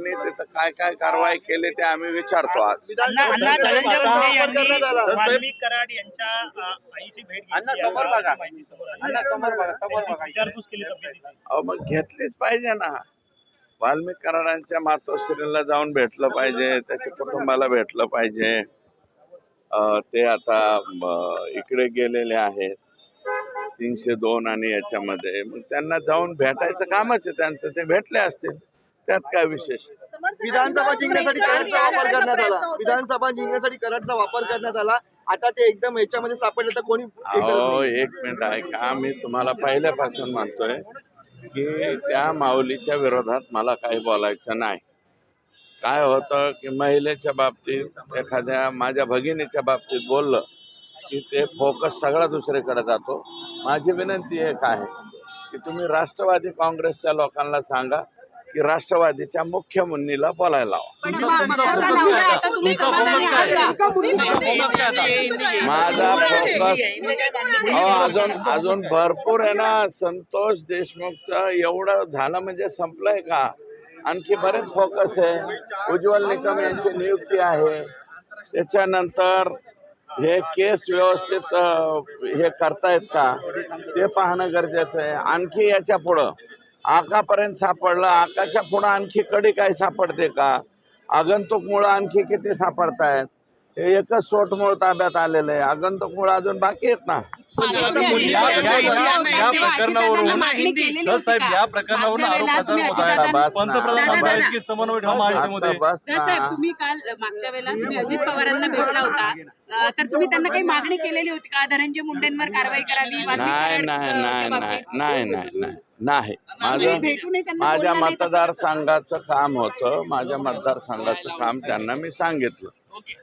त्यांनी तिथं काय काय कारवाई केली ते आम्ही विचारतो आज. वाल्मिक कराड यांच्या आईची भेट घेतली आहे, माहिती समोर आली. विचारपूस केली तब्येतीची. अहो मग घेतलीच पाहिजे ना. वाल्मिक कराडांच्या मातोश्रीला जाऊन भेटलं पाहिजे, त्याच्या कुटुंबाला भेटलं पाहिजे. ते आता इकडे गेलेले आहेत 302 आणि याच्यामध्ये, मग त्यांना जाऊन भेटायचं कामच आहे त्यांचं. ते भेटले असतील, त्यात काय विशेष. विधानसभा जिंकण्यासाठी कराडचा वापर करण्यात आला. विधानसभा जिंकण्यासाठी कराडचा वापर करण्यात आला. आता ते एकदम याच्यामध्ये सापडले तर कोणी अहो एक मिनिट ऐका, मी तुम्हाला पहिल्यापासून म्हणतोय की त्या माऊलीच्या विरोधात मला काही बोलायचं नाही. काय होतं की महिलेच्या बाबतीत एखाद्या माझ्या भगिनीच्या बाबतीत बोललं की ते फोकस सगळा दुसरीकडे जातो. माझी विनंती एक आहे की तुम्ही राष्ट्रवादी काँग्रेसच्या लोकांना सांगा की राष्ट्रवादीच्या मुख्य मुन्नीला बोलायला लावा. माझा फोकस अजून भरपूर आहे ना. संतोष देशमुखचं एवढं झालं म्हणजे संपलंय का? आणखी बरेच फोकस आहे. उज्ज्वल निकम यांची नियुक्ती आहे. त्याच्यानंतर हे केस व्यवस्थित हे करतायत का ते पाहणं गरजेचं आहे. आणखी याच्या पुढं आकापर्यंत सापडलं, आकाच्या पुढं आणखी कडी काय सापडते का? आगंतुक मुळं आणखी किती सापडतायत? हे एकच सोटमूळ ताब्यात आलेलं आहे, आगंतुक मुळं अजून बाकी आहेत ना. तुम्ही काल मागच्या वेळेला तुम्ही अजित पवारांना भेटला होता, तर तुम्ही त्यांना काही मागणी केलेली होती का? धनंजय मुंडेंवर कारवाई करावी? नाही. माझ्या मतदारसंघाचं काम होतं, माझ्या मतदारसंघाचं काम त्यांना मी सांगितलं. ओके.